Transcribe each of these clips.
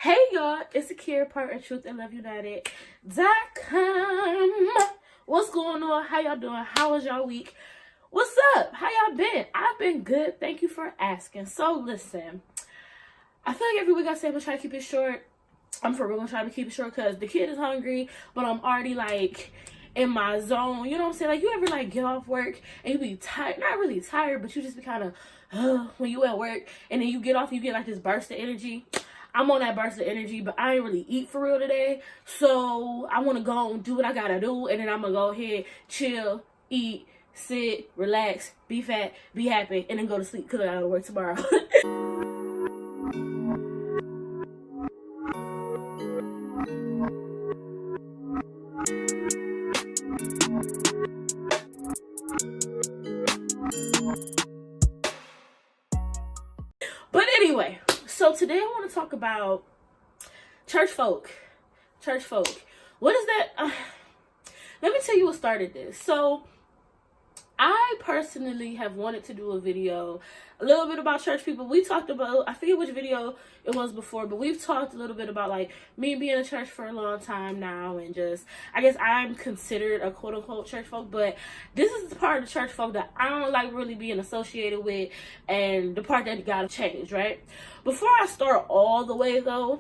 Hey y'all, it's Akira, part of Truth and Love United.com. What's going on? How y'all doing? How was y'all week? What's up? How y'all been? I've been good. Thank you for asking. So listen, I feel like every week I say I'm gonna try to keep it short. I'm for real gonna try to keep it short because the kid is hungry, but I'm already like in my zone. You know what I'm saying? Like, you ever like get off work and you be tired, not really tired, but you just be kind of when you at work, and then you get off, you get like this burst of energy. I'm on that burst of energy, but I ain't really eat for real today. So I want to go and do what I gotta do, and then I'm gonna go ahead, chill, eat, sit, relax, be fat, be happy, and then go to sleep because I gotta work tomorrow. But anyway, so today I want to talk about church folk. Church folk. What is that? Let me tell you what started this. So I personally have wanted to do a video a little bit about church people. We talked about, I forget which video it was before, but we've talked a little bit about like me being in church for a long time now, and just, I guess I'm considered a quote unquote church folk, but this is the part of the church folk that I don't like really being associated with, and the part that gotta change, right? Before I start all the way though,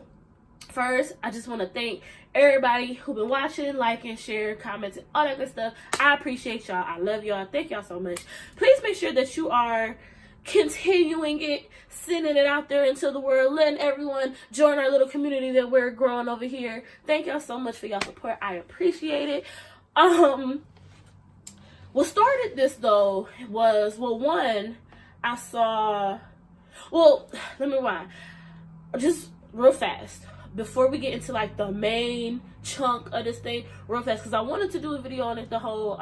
first, I just want to thank everybody who been watching, liking, sharing, commenting, all that good stuff. I appreciate y'all. I love y'all. Thank y'all so much. Please make sure that you are continuing it, sending it out there into the world, letting everyone join our little community that we're growing over here. Thank y'all so much for y'all support. I appreciate it. What started this though was, well, one, I saw, well, let me rewind. Just real fast, before we get into like the main chunk of this thing, real fast, because I wanted to do a video on it, the whole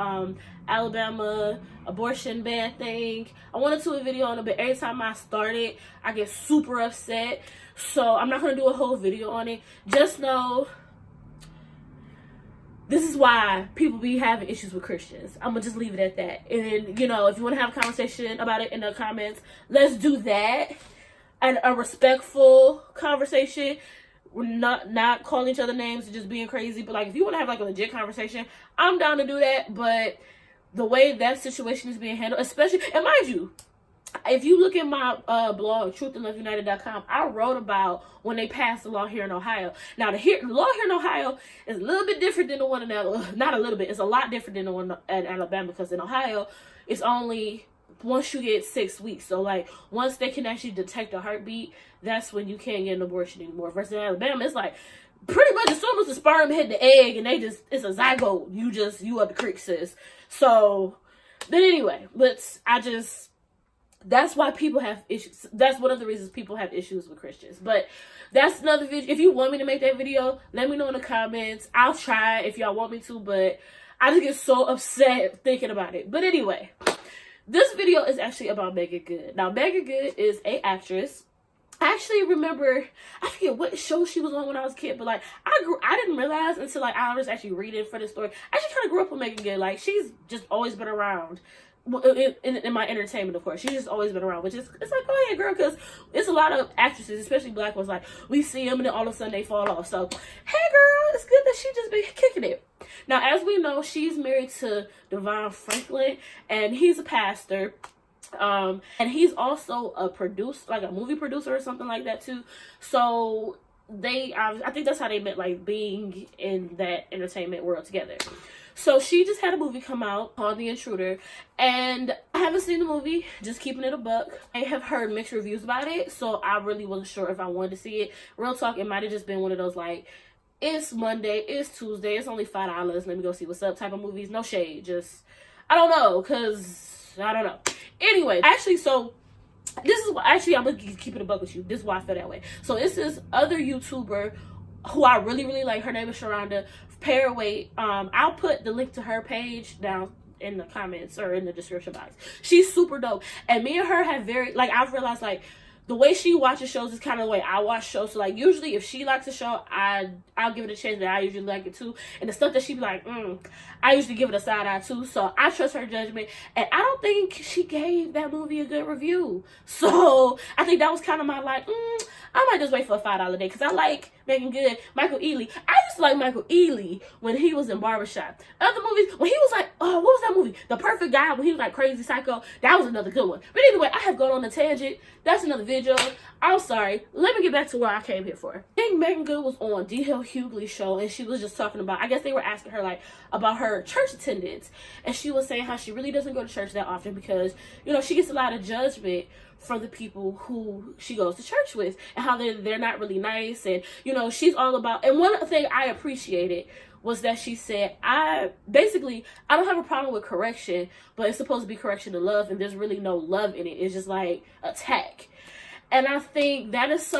Alabama abortion ban thing. I wanted to do a video on it, but every time I start it, I get super upset. So I'm not going to do a whole video on it. Just know this is why people be having issues with Christians. I'm going to just leave it at that. And, you know, if you want to have a conversation about it in the comments, let's do that. And a respectful conversation. We're not calling each other names and just being crazy, but like if you want to have like a legit conversation, I'm down to do that. But the way that situation is being handled, especially, and mind you, if you look at my blog, truthandloveunited.com, I wrote about when they passed the law here in Ohio. Now the law here in Ohio is a little bit different than the one in Alabama. Not a little bit, it's a lot different than the one in Alabama, because in Ohio it's only once you get 6 weeks. So like once they can actually detect a heartbeat, that's when you can't get an abortion anymore. Versus in Alabama, it's like pretty much as soon as the sperm hit the egg and it's a zygote, you up the creek, sis. So then anyway, that's why people have issues. That's one of the reasons people have issues with Christians. But that's another video. If you want me to make that video, let me know in the comments. I'll try if y'all want me to, but I just get so upset thinking about it. But anyway, this video is actually about Meagan Good. Now, Meagan Good is an actress. I actually remember, I forget what show she was on when I was a kid, but like I didn't realize until like I was actually reading for this story. I actually kind of grew up with Meagan Good. Like, she's just always been around in my entertainment, of course. She's just always been around, which is, it's like, oh yeah, girl, because it's a lot of actresses, especially black ones, like we see them and then all of a sudden they fall off. So hey girl, it's good that she just been kicking it. Now, as we know, she's married to Devon Franklin, and he's a pastor. And he's also a producer, like a movie producer or something like that too. So I think that's how they met, like being in that entertainment world together. So she just had a movie come out called The Intruder, and I haven't seen the movie, just keeping it a buck. I have heard mixed reviews about it, so I really wasn't sure if I wanted to see it. Real talk, it might have just been one of those like, it's Monday, it's Tuesday, it's only $5, let me go see what's up type of movies. No shade, just, I don't know, because I don't know. Anyway, actually, so this is what, actually, I'm gonna keep it a buck with you. This is why I feel that way. So it's this other YouTuber who I really, really like. Her name is Sharonda Paraway. I'll put the link to her page down in the comments or in the description box. She's super dope. And me and her have very, like, I've realized, like, the way she watches shows is kind of the way I watch shows. So like usually if she likes a show, I'll give it a chance, that I usually like it too. And the stuff that she be like, I usually give it a side eye too. So I trust her judgment. And I don't think she gave that movie a good review. So I think that was kind of my like, I might just wait for a $5 day, because I like Meagan Good, Michael Ealy. I used to like Michael Ealy when he was in Barbershop. Other movies, when he was like, what was that movie? The Perfect Guy, when he was like Crazy Psycho. That was another good one. But anyway, I have gone on a tangent. That's another video. I'm sorry. Let me get back to where I came here for. I think Meagan Good was on D. Hill Hughley's show, and she was just talking about, I guess they were asking her like about her church attendance. And she was saying how she really doesn't go to church that often because, you know, she gets a lot of judgment from the people who she goes to church with, and how they're not really nice. And, you know, she's all about, and one thing I appreciated was that she said, I don't have a problem with correction, but it's supposed to be correction of love, and there's really no love in it. It's just like attack. And I think that's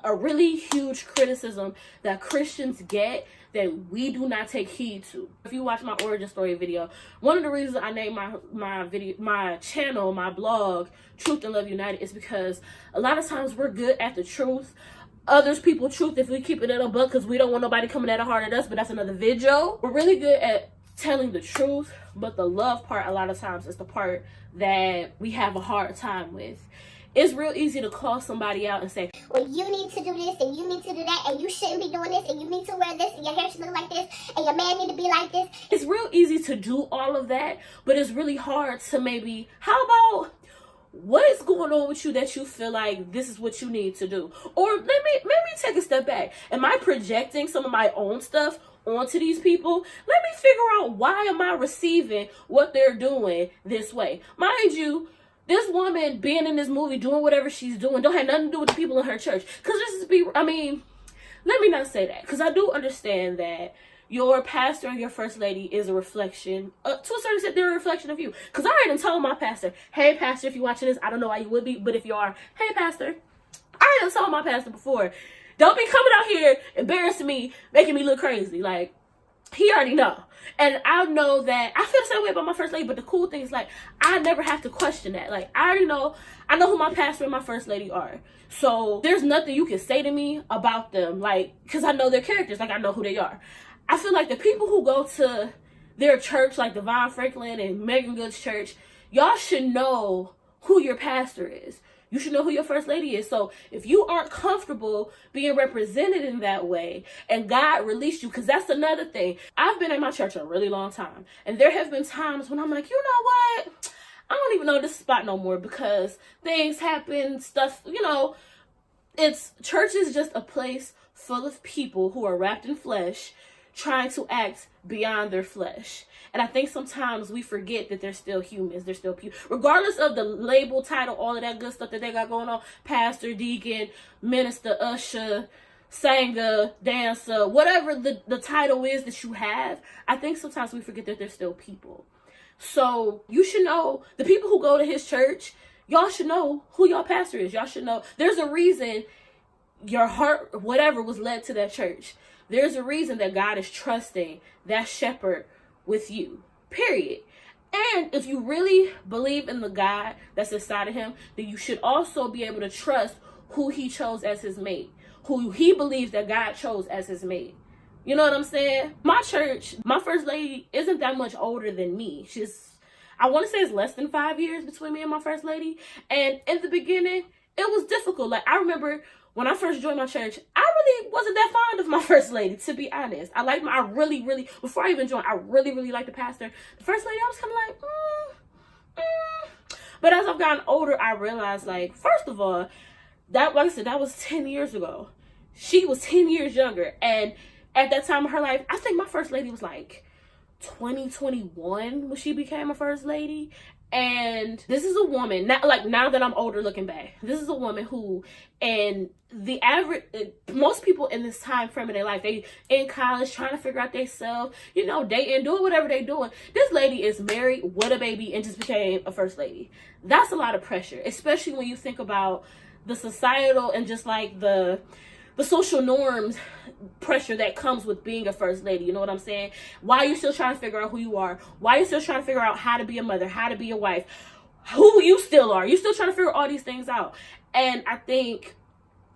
a really huge criticism that Christians get, that we do not take heed to. If you watch my origin story video, one of the reasons I named my channel, my blog, Truth and Love United, is because a lot of times we're good at the truth. Others people truth if we keep it in a book, because we don't want nobody coming at it hard at us, but that's another video. We're really good at telling the truth, but the love part a lot of times is the part that we have a hard time with. It's real easy to call somebody out and say, well, you need to do this and you need to do that, and you shouldn't be doing this, and you need to wear this, and your hair should look like this, and your man need to be like this. It's real easy to do all of that, but it's really hard to maybe, how about, what is going on with you that you feel like this is what you need to do? Or let me take a step back. Am I projecting some of my own stuff onto these people? Let me figure out, why am I receiving what they're doing this way? Mind you, this woman being in this movie, doing whatever she's doing, don't have nothing to do with the people in her church. Because let me not say that. Because I do understand that your pastor and your first lady is a reflection, to a certain extent, they're a reflection of you. Because I already told my pastor, hey, pastor, if you're watching this, I don't know why you would be, but if you are, hey, pastor. I already told my pastor before, don't be coming out here embarrassing me, making me look crazy. Like, he already know. And I know that I feel the same way about my first lady, but the cool thing is, like, I never have to question that. Like, I know who my pastor and my first lady are. So there's nothing you can say to me about them, like, because I know their characters, like, I know who they are. I feel like the people who go to their church, like Devon Franklin and Meagan Good's church, y'all should know who your pastor is. You should know who your first lady is. So if you aren't comfortable being represented in that way, and God released you, because that's another thing. I've been in my church a really long time, and there have been times when I'm like, you know what? I don't even know this spot no more, because things happen, stuff, you know. Church is just a place full of people who are wrapped in flesh, trying to act beyond their flesh. And I think sometimes we forget that they're still humans. They're still people. Regardless of the label, title, all of that good stuff that they got going on, pastor, deacon, minister, usher, singer, dancer, whatever the title is that you have, I think sometimes we forget that they're still people. So you should know, the people who go to his church, y'all should know who your pastor is. Y'all should know. There's a reason your heart, whatever, was led to that church. There's a reason that God is trusting that shepherd with you, period. And if you really believe in the God that's inside of him, then you should also be able to trust who he chose as his mate, who he believes that God chose as his mate. You know what I'm saying? My church, my first lady isn't that much older than me. I want to say it's less than 5 years between me and my first lady. And in the beginning, it was difficult. Like, I remember when I first joined my church, I really wasn't that fond of my first lady, to be honest. Before I even joined, I really liked the pastor. The first lady, I was kind of like, But as I've gotten older, I realized, like, first of all, like I said, that was 10 years ago. She was 10 years younger. And at that time of her life, I think my first lady was like 2021 when she became a first lady. And this is a woman, now that I'm older looking back, this is a woman who, and the average, most people in this time frame of their life, they in college trying to figure out themselves, you know, dating, doing whatever they doing. This lady is married with a baby and just became a first lady. That's a lot of pressure, especially when you think about the societal and just like the social norms pressure that comes with being a first lady. You know what I'm saying? Why you're still trying to figure out who you are. Why you're still trying to figure out how to be a mother, how to be a wife, who you still are. You're still trying to figure all these things out. And I think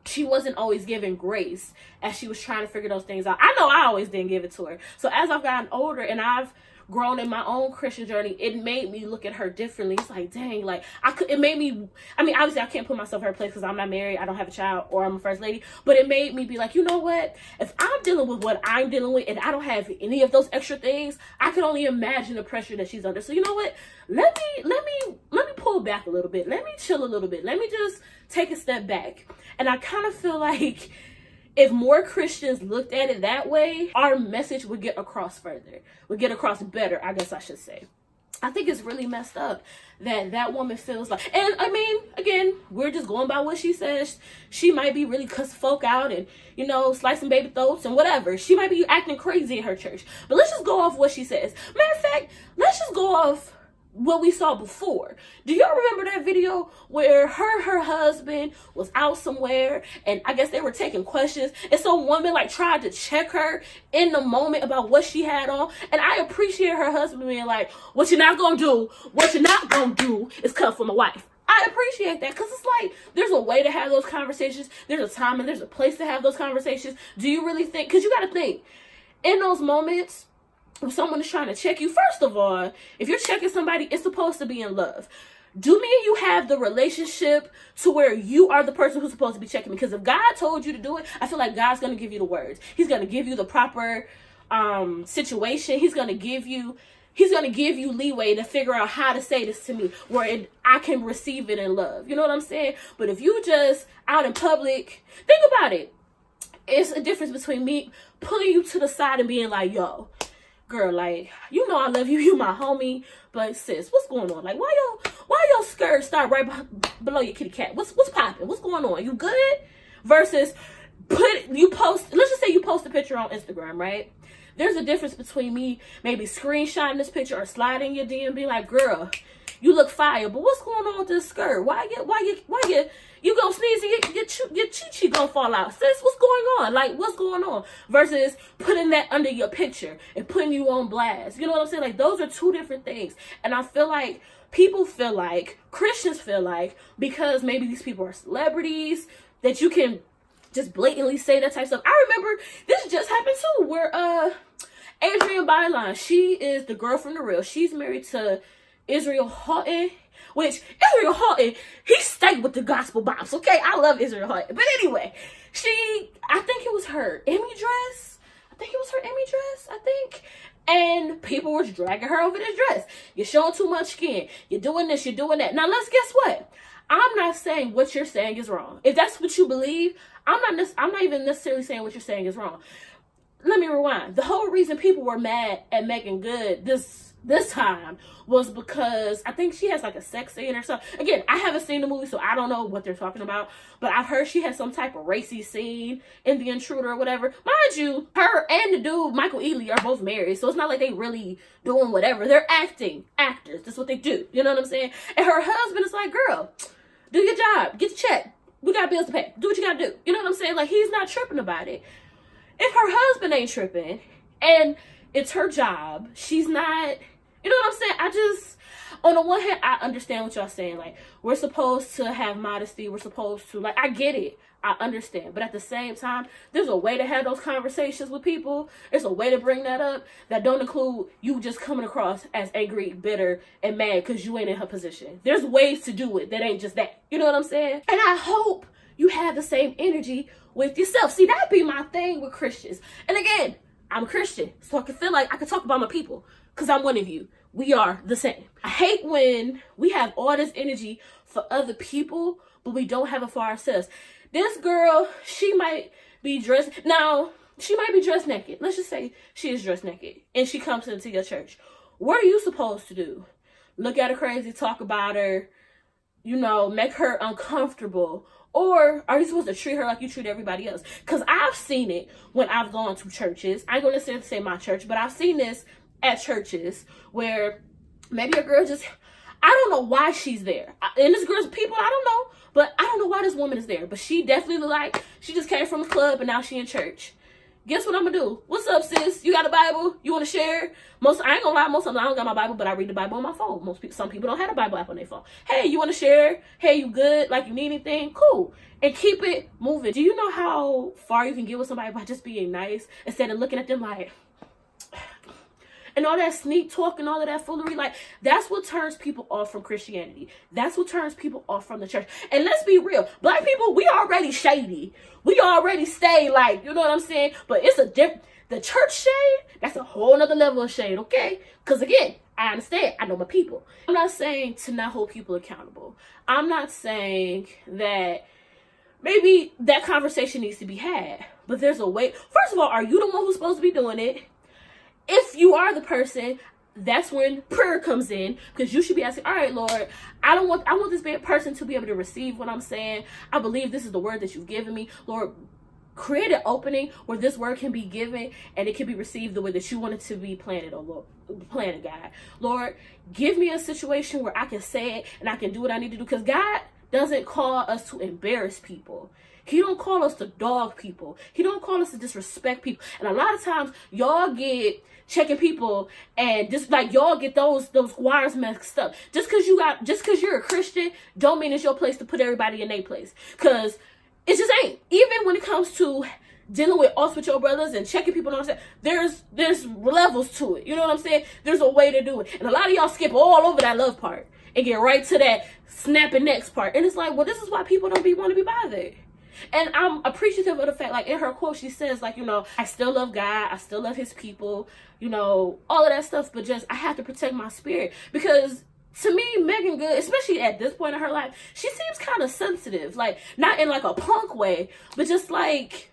she wasn't always given grace as she was trying to figure those things out. I know I always didn't give it to her. So as I've gotten older and I've grown in my own Christian journey, it made me look at her differently. It's like, dang, like it made me, I mean, obviously I can't put myself in her place because I'm not married, I don't have a child, or I'm a first lady, but it made me be like, you know what, if I'm dealing with what I'm dealing with and I don't have any of those extra things, I can only imagine the pressure that she's under. So you know what, let me pull back a little bit, let me chill a little bit, let me just take a step back. And I kind of feel like if more Christians looked at it that way, our message would get across further, would get across better, I guess I should say. I think it's really messed up that that woman feels like, and I mean, again, we're just going by what she says. She might be really cussing folk out and, you know, slicing baby throats and whatever. She might be acting crazy in her church. But let's just go off what she says. Matter of fact, let's just go off what we saw before. Do y'all remember that video where her husband was out somewhere and I guess they were taking questions and some woman like tried to check her in the moment about what she had on? And I appreciate her husband being like, what you're not gonna do is come for my wife. I appreciate that, because it's like, there's a way to have those conversations, there's a time and there's a place to have those conversations. Do you really think, because you got to think in those moments when someone is trying to check you, first of all, if you're checking somebody, it's supposed to be in love. Do me and you have the relationship to where you are the person who's supposed to be checking me? Because if God told you to do it, I feel like God's going to give you the words. He's going to give you the proper situation. He's going to give you leeway to figure out how to say this to me where I can receive it in love. You know what I'm saying? But if you just out in public, think about it. It's a difference between me pulling you to the side and being like, yo, girl, like, you know I love you, you my homie, but sis, what's going on? Like, why your skirt start right below your kitty cat? What's popping? What's going on? You good? Versus let's just say you post a picture on Instagram, right? There's a difference between me maybe screenshotting this picture or sliding your DM and be like, girl, you look fire, but what's going on with this skirt? Why you gonna sneeze and your cheek gonna fall out? Sis, what's going on? Like, what's going on? Versus putting that under your picture and putting you on blast. You know what I'm saying? Like, those are two different things. And I feel like Christians feel like, because maybe these people are celebrities, that you can just blatantly say that type of stuff. I remember this just happened too, where Adrienne Byline, she is the girl from The Real. She's married to Israel Houghton, which Israel Houghton, he stayed with the gospel bops, okay? I love Israel Houghton. But anyway, I think it was her Emmy dress. And people were dragging her over this dress. You're showing too much skin. You're doing this, you're doing that. Now, let's guess what? I'm not saying what you're saying is wrong. If that's what you believe, I'm not even necessarily saying what you're saying is wrong. Let me rewind. The whole reason people were mad at Meagan Good this time was because I think she has like a sex scene or something. Again, I haven't seen the movie, so I don't know what they're talking about, but I've heard she has some type of racy scene in The Intruder or whatever. Mind you, her and the dude, Michael Ealy, are both married, so it's not like they really doing whatever. They're actors. That's what they do. You know what I'm saying? And her husband is like, girl, do your job. Get your check. We got bills to pay. Do what you gotta do. You know what I'm saying? Like, he's not tripping about it. If her husband ain't tripping and it's her job, she's not, you know what I'm saying? On the one hand, I understand what y'all saying. Like, we're supposed to have modesty. We're supposed to, like, I get it. I understand. But at the same time, there's a way to have those conversations with people. There's a way to bring that up that don't include you just coming across as angry, bitter, and mad because you ain't in her position. There's ways to do it that ain't just that. You know what I'm saying? And I hope you have the same energy with yourself. See, that'd be my thing with Christians. And again, I'm a Christian, so I can feel like I can talk about my people because I'm one of you. We are the same. I hate when we have all this energy for other people, but we don't have it for ourselves. This girl, she might be dressed naked. Let's just say she is dressed naked and she comes into your church. What are you supposed to do? Look at her crazy, talk about her, you know, make her uncomfortable? Or are you supposed to treat her like you treat everybody else? Because I've seen it when I've gone to churches. I ain't going to necessarily say my church, but I've seen this at churches where maybe a girl just, I don't know why she's there. And this girl's people, I don't know. But I don't know why this woman is there. But she definitely looked like she just came from a club and now she in church. guess what I'm gonna do? What's up, sis? You got a Bible? You want to share? I ain't gonna lie, most of the time I don't got my Bible, but I read the Bible on my phone. Some people don't have a Bible app on their phone. Hey, you want to share? Hey, you good? Like, you need anything? Cool. And keep it moving. Do you know how far you can get with somebody by just being nice instead of looking at them like, and all that sneak talk and all of that foolery? Like, that's what turns people off from Christianity. That's what turns people off from the church. And let's be real, black people, we already shady. We already stay like, you know what I'm saying? But it's the church shade, that's a whole nother level of shade, okay? Because again, I understand, I know my people. I'm not saying to not hold people accountable. I'm not saying that maybe that conversation needs to be had, but there's a way. First of all, are you the one who's supposed to be doing it? If you are the person, that's when prayer comes in, because you should be asking, all right, Lord, I want this person to be able to receive what I'm saying. I believe this is the word that you've given me. Lord, create an opening where this word can be given and it can be received the way that you want it to be planted, or Lord, planted, God. Lord, give me a situation where I can say it and I can do what I need to do, because God doesn't call us to embarrass people. He don't call us to dog people. He don't call us to disrespect people. And a lot of times y'all get checking people and just like y'all get those wires messed up. Just cause you're a Christian don't mean it's your place to put everybody in their place. Cause it just ain't. Even when it comes to dealing with your brothers and checking people on, there's levels to it. You know what I'm saying? There's a way to do it. And a lot of y'all skip all over that love part and get right to that snapping next part. And it's like, well, this is why people don't want to be bothered. And I'm appreciative of the fact, like in her quote, she says, like, you know, I still love God, I still love his people, you know, all of that stuff, but just I have to protect my spirit. Because to me, Meagan Good, especially at this point in her life, she seems kind of sensitive, like not in like a punk way, but just like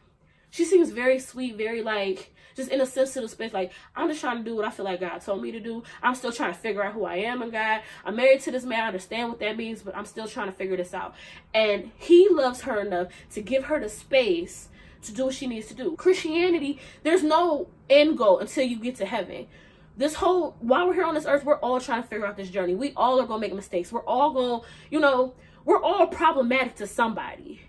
she seems very sweet, very like just in a sensitive space. Like, I'm just trying to do what I feel like God told me to do. I'm still trying to figure out who I am in God. I'm married to this man. I understand what that means, but I'm still trying to figure this out. And he loves her enough to give her the space to do what she needs to do. Christianity, there's no end goal until you get to heaven. While we're here on this earth, we're all trying to figure out this journey. We all are going to make mistakes. We're all going, you know, we're all problematic to somebody.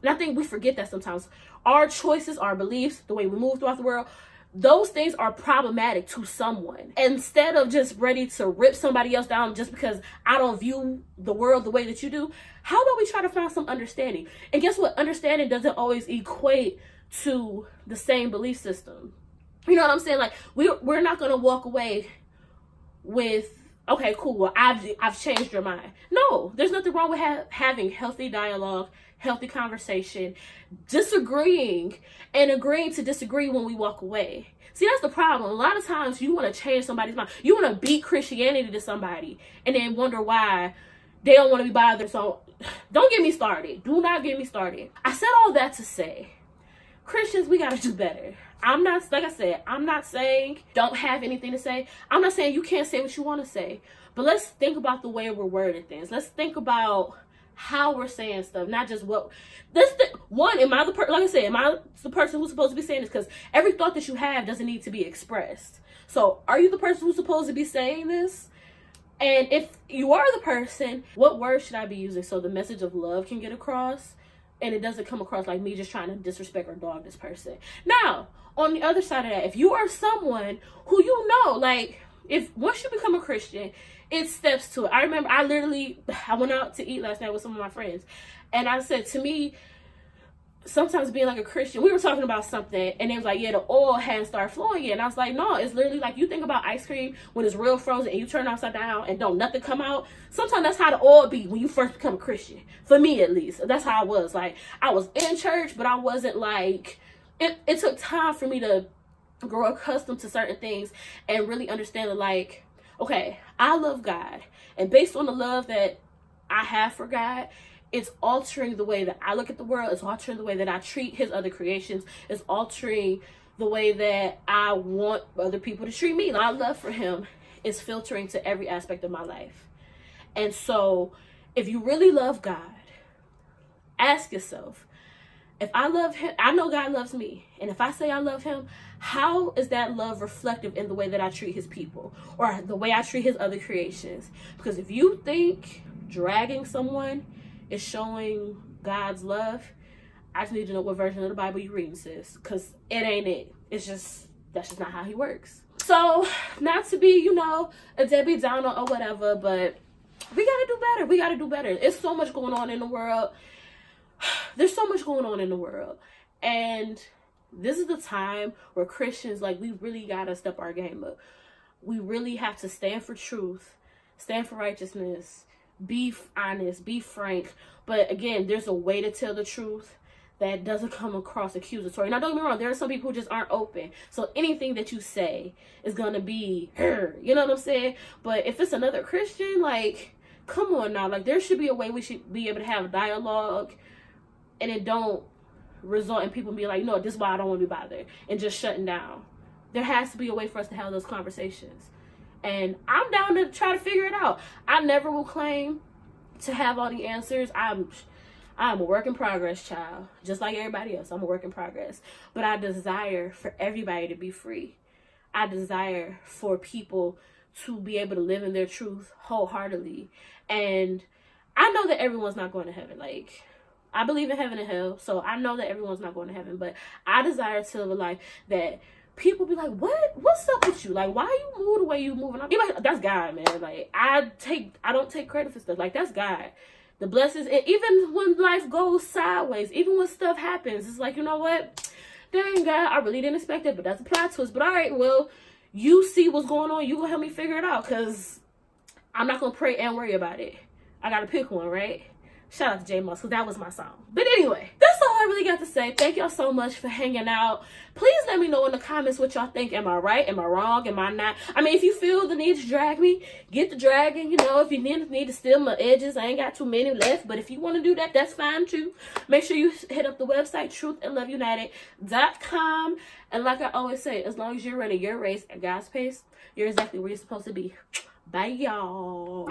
And I think we forget that sometimes. Our choices, our beliefs, the way we move throughout the world, those things are problematic to someone. Instead of just ready to rip somebody else down just because I don't view the world the way that you do, how about we try to find some understanding? And guess what? Understanding doesn't always equate to the same belief system. You know what I'm saying? Like, we're not going to walk away with, okay, cool, well, I've changed your mind. No, there's nothing wrong with having healthy dialogue, healthy conversation, disagreeing and agreeing to disagree when we walk away. See, that's the problem. A lot of times you want to change somebody's mind. You want to beat Christianity to somebody and then wonder why they don't want to be bothered. So don't get me started. Do not get me started. I said all that to say, Christians, we got to do better. I'm not saying don't have anything to say. I'm not saying you can't say what you want to say. But let's think about the way we're wording things. Let's think about how we're saying stuff, not just what. Am I the person who's supposed to be saying this? Because every thought that you have doesn't need to be expressed. So are you the person who's supposed to be saying this? And if you are the person, what words should I be using so the message of love can get across and it doesn't come across like me just trying to disrespect or dog this person? Now, on the other side of that, if you are someone who you know, like, once you become a Christian, it steps to it. I remember I went out to eat last night with some of my friends, and I said, to me, sometimes being like a Christian, we were talking about something, and they was like, yeah, the oil hadn't started flowing yet. And I was like, no, it's literally like, you think about ice cream when it's real frozen and you turn it upside down and don't nothing come out. Sometimes that's how the oil be when you first become a Christian. For me, at least. That's how I was. Like, I was in church, but I wasn't like, it took time for me to grow accustomed to certain things and really understand that, like, okay, I love God, and based on the love that I have for God, it's altering the way that I look at the world. It's altering the way that I treat his other creations. It's altering the way that I want other people to treat me. My love for him is filtering to every aspect of my life. And so if you really love God, ask yourself, if I love him, I know God loves me. And if I say I love him, how is that love reflective in the way that I treat his people or the way I treat his other creations? Because if you think dragging someone is showing God's love, I just need to know what version of the Bible you reading, sis, because it ain't it. It's just, that's just not how he works. So, not to be, you know, a Debbie Downer or whatever, but we gotta do better. We gotta do better. There's so much going on in the world. There's so much going on in the world. And this is the time where Christians, like, we really gotta step our game up. We really have to stand for truth, stand for righteousness, be honest, be frank. But again, there's a way to tell the truth that doesn't come across accusatory. Now, don't get me wrong, there are some people who just aren't open. So anything that you say is gonna be her. You know what I'm saying? But if it's another Christian, like, come on now. Like, there should be a way we should be able to have dialogue, and it don't result in people being like, no, this is why I don't want to be bothered, and just shutting down. There has to be a way for us to have those conversations. And I'm down to try to figure it out. I never will claim to have all the answers. I'm a work in progress, child. Just like everybody else, I'm a work in progress. But I desire for everybody to be free. I desire for people to be able to live in their truth wholeheartedly. And I know that everyone's not going to heaven. Like, I believe in heaven and hell, so I know that everyone's not going to heaven. But I desire to live a life that people be like, what's up with you? Like, why you move the way you moving? I'm like, that's God, man. Like, I don't take credit for stuff. Like, that's God. The blessings, and even when life goes sideways, even when stuff happens, it's like, you know what? Dang, God, I really didn't expect it, but that's a plot twist. But all right, well, you see what's going on. You gonna help me figure it out, because I'm not gonna pray and worry about it. I gotta pick one, right? Shout out to J Moss, because that was my song. But anyway, that's all I really got to say. Thank y'all so much for hanging out. Please let me know in the comments what y'all think. Am I right? Am I wrong? Am I not? I mean, if you feel the need to drag me, get the dragging. You know, if you need to steal my edges, I ain't got too many left. But if you want to do that, that's fine too. Make sure you hit up the website, truthandloveunited.com. And like I always say, as long as you're running your race at God's pace, you're exactly where you're supposed to be. Bye, y'all.